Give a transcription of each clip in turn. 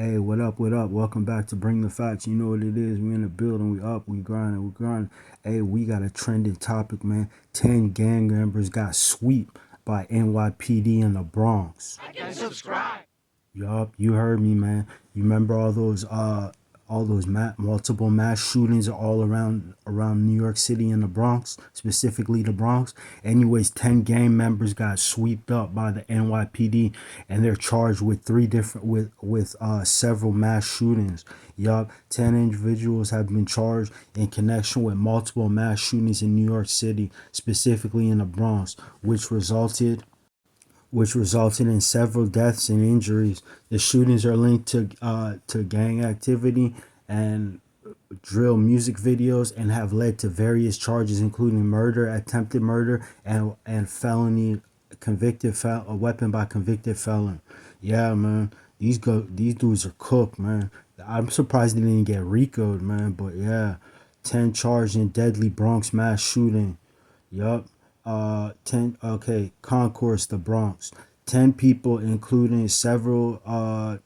Hey, what up? What up? Welcome back to Bring the Facts. You know what it is. We in the building. We up. We grinding. We grinding. Hey, we got a trending topic, man. 10 gang members got sweep by NYPD in the Bronx. Yup, you heard me, man. You remember all those multiple mass shootings all around New York City and the Bronx, specifically the Bronx. Anyways, 10 gang members got swept up by the NYPD, and they're charged with three different with several mass shootings. Yup, 10 individuals have been charged in connection with multiple mass shootings in New York City, specifically in the Bronx, which resulted in several deaths and injuries. The shootings are linked to gang activity and drill music videos and have led to various charges, including murder, attempted murder, and felony a weapon by convicted felon. Yeah, man, these dudes are cooked, man. I'm surprised they didn't get RICO'd, man. But yeah, 10 charged in deadly Bronx mass shooting. Yup. 10, okay, Concourse, the Bronx. 10 people, including several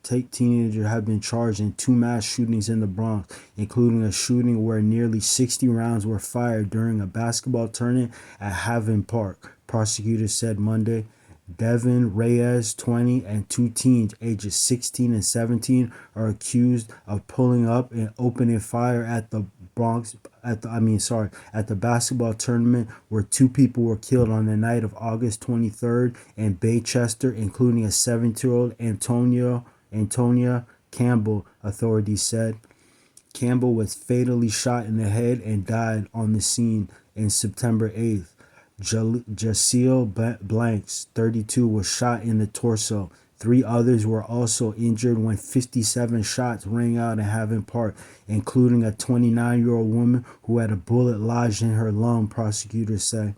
teenagers, have been charged in two mass shootings in the Bronx, including a shooting where nearly 60 rounds were fired during a basketball tournament at Haffen Park, prosecutors said Monday. Devin Reyes, 20, and two teens ages 16 and 17 are accused of pulling up and opening fire at the Bronx at the basketball tournament where two people were killed on the night of August 23rd in Baychester, including a 17-year-old Antonia Campbell, authorities said. Campbell was fatally shot in the head and died on the scene in September 8th. Jaceel Blanks, 32, was shot in the torso. Three others were also injured when 57 shots rang out in Haven Park, including a 29-year-old woman who had a bullet lodged in her lung, prosecutors say.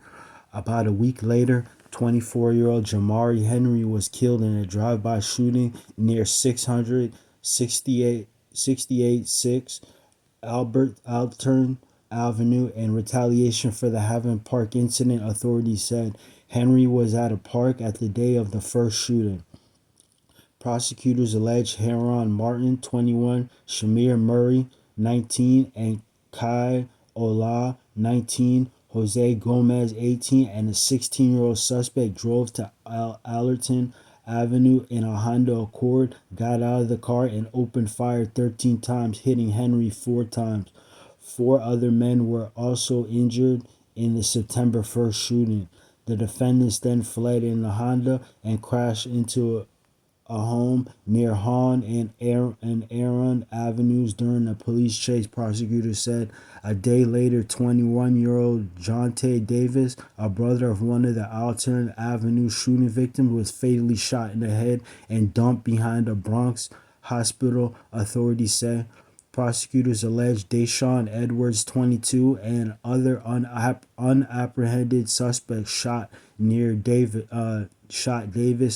About a week later, 24-year-old Jamari Henry was killed in a drive-by shooting near 668 6 Albert Altern Avenue in retaliation for the Haven Park incident, authorities said. Henry was at a park at the day of the first shooting. Prosecutors allege Heron Martin, 21, Shamir Murray, 19, and Kai Ola, 19, Jose Gomez, 18, and a 16-year-old suspect drove to Allerton Avenue in a Honda Accord, got out of the car, and opened fire 13 times, hitting Henry 4 times. Four other men were also injured in the September 1st shooting. The defendants then fled in the Honda and crashed into a home near Hahn and Aaron Avenues during a police chase, prosecutors said. A day later, 21-year-old Jonte Davis, a brother of one of the Alton Avenue shooting victims, was fatally shot in the head and dumped behind a Bronx hospital, authorities say. Prosecutors allege Deshaun Edwards, 22, and other unapprehended suspects shot Davis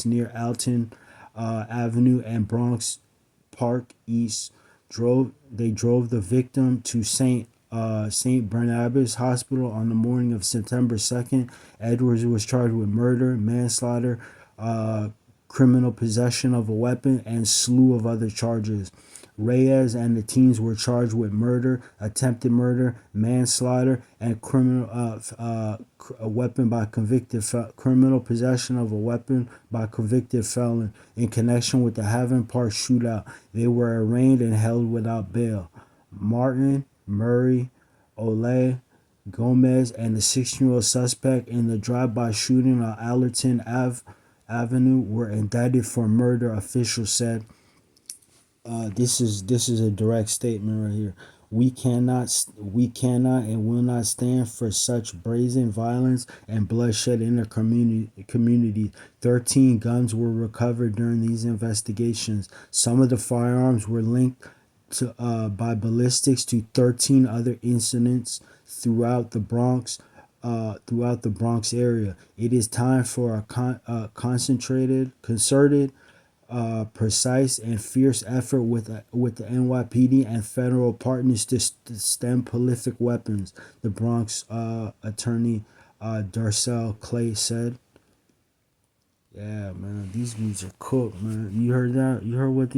near Alton Avenue and Bronx Park East. They drove the victim to St. Barnabas Hospital on the morning of September 2nd. Edwards was charged with murder, manslaughter, criminal possession of a weapon, and slew of other charges. Reyes and the teens were charged with murder, attempted murder, manslaughter, and criminal possession of a weapon by convicted felon in connection with the Haven Park shootout. They were arraigned and held without bail. Martin, Murray, Ole, Gomez, and the 16-year-old suspect in the drive-by shooting on Allerton Avenue were indicted for murder, officials said. This is a direct statement right here. We cannot and will not stand for such brazen violence and bloodshed in the community. 13 guns were recovered during these investigations. Some of the firearms were linked by ballistics to 13 other incidents throughout the Bronx. Area. It is time for a concerted, precise and fierce effort with the NYPD and federal partners to stem prolific weapons, the Bronx attorney Darcel Clay said. Yeah, man, these dudes are cooked, man. You heard that? You heard what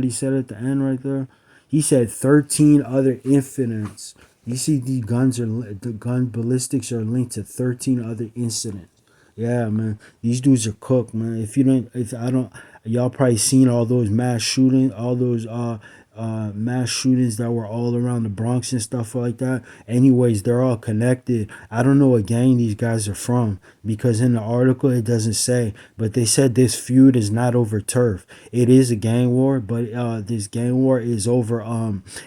he said at the end right there? He said 13 other incidents. You see, the gun ballistics are linked to 13 other incidents. Yeah, man, these dudes are cooked, man. If I don't, y'all probably seen all those mass shootings that were all around the Bronx and stuff like that. Anyways, they're all connected. I don't know what gang these guys are from because in the article it doesn't say, but they said this feud is not over turf. It is a gang war, but this gang war is over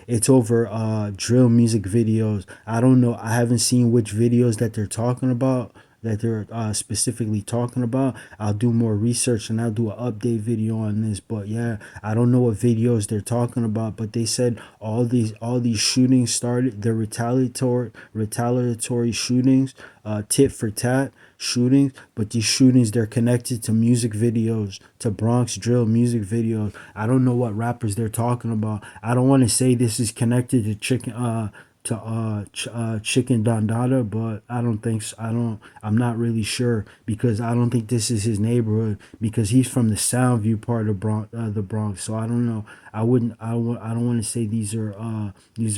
it's over drill music videos. I don't know. I haven't seen which videos that they're talking about that they're specifically talking about. I'll do more research and I'll do an update video on this. But yeah, I don't know what videos they're talking about. But they said all these shootings started the retaliatory shootings, tit for tat shootings. But these shootings they're connected to music videos, to Bronx drill music videos. I don't know what rappers they're talking about. I don't want to say this is connected to Chicken Dondada, but I don't think so. I'm not really sure because I don't think this is his neighborhood because he's from the Soundview part of the Bronx. So I don't know. I don't want to say these are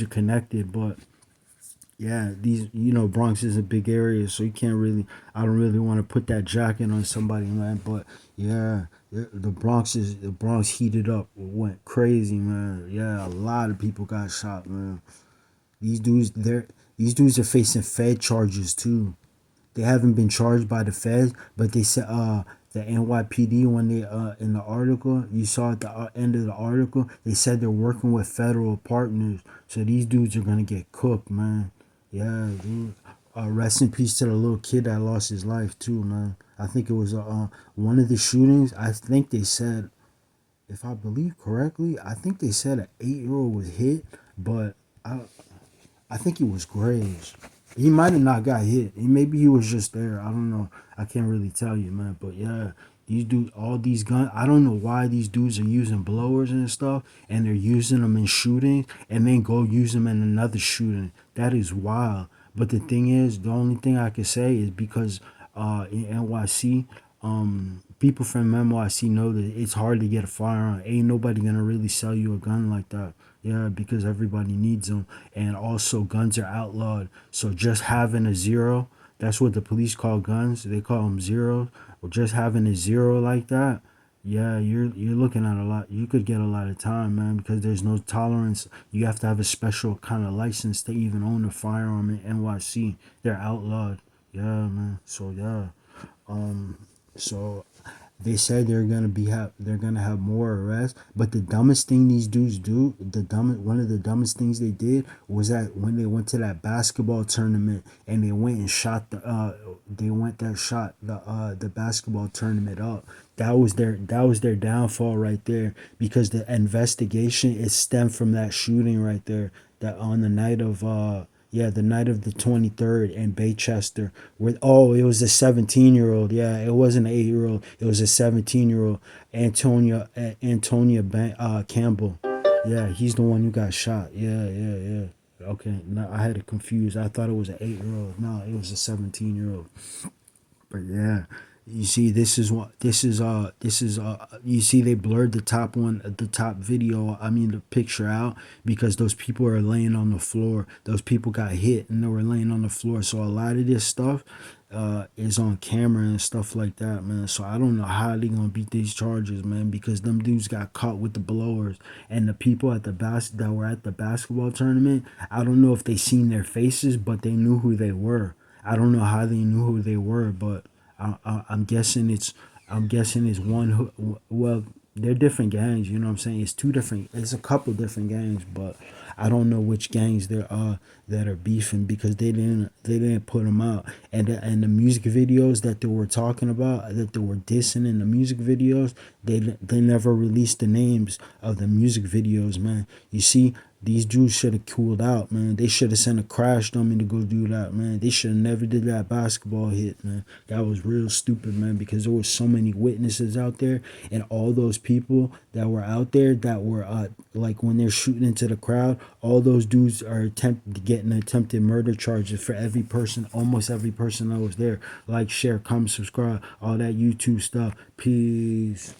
connected, but yeah, Bronx is a big area, so you can't really. I don't really want to put that jacket on somebody, man. But yeah, the Bronx heated up, went crazy, man. Yeah, a lot of people got shot, man. These dudes, these dudes are facing Fed charges too. They haven't been charged by the Feds, but they said the NYPD when they in the article you saw at the end of the article they said they're working with federal partners. So these dudes are gonna get cooked, man. Yeah, dude. Rest in peace to the little kid that lost his life too, man. I think it was one of the shootings. I think they said, if I believe correctly, I think they said an 8-year-old was hit, but I think he was Graves. He might have not got hit. Maybe he was just there. I don't know. I can't really tell you, man. But yeah, these dudes, all these guns. I don't know why these dudes are using blowers and stuff, and they're using them in shootings, and then go use them in another shooting. That is wild. But the thing is, the only thing I can say is because in NYC, people from NYC know that it's hard to get a firearm. Ain't nobody gonna really sell you a gun like that. Yeah, because everybody needs them, and also guns are outlawed. So just having a zero, that's what the police call guns. They call them zeros. Or just having a zero like that, yeah, you're looking at a lot. You could get a lot of time, man, because there's no tolerance. You have to have a special kind of license to even own a firearm in NYC. They're outlawed. Yeah, man. So yeah. So they said they're gonna have more arrests, but the dumbest thing these dudes do, one of the dumbest things they did was that when they went to that basketball tournament and they went and shot the basketball tournament up. That was their downfall right there because the investigation it stemmed from that shooting right there that on the night of the night of the 23rd in Baychester. It was a 17-year-old. Yeah, it wasn't an 8-year-old. It was a 17-year-old, Antonia Campbell. Yeah, he's the one who got shot. Yeah, yeah, yeah. Okay, no, I had it confused. I thought it was an 8-year-old. No, it was a 17-year-old. But yeah, you see, you see, they blurred the top video. I mean, the picture out because those people are laying on the floor. Those people got hit and they were laying on the floor. So a lot of this stuff is on camera and stuff like that, man. So I don't know how they gonna beat these charges, man, because them dudes got caught with the blowers and the people that were at the basketball tournament. I don't know if they seen their faces, but they knew who they were. I don't know how they knew who they were, but I'm guessing it's one who, well, they're different gangs. You know what I'm saying? It's a couple different gangs, but I don't know which gangs that are beefing because they didn't put them out. And the music videos that they were talking about, that they were dissing in the music videos, they never released the names of the music videos, man. You see, These dudes should have cooled out, man. They should have sent a crash dummy to go do that, man. They should have never did that basketball hit, man. That was real stupid, man, because there was so many witnesses out there, and all those people that were out there that were like when they're shooting into the crowd, all those dudes are getting attempted murder charges for every person, almost every person that was there. Like, share, comment, subscribe, all that YouTube stuff. Peace.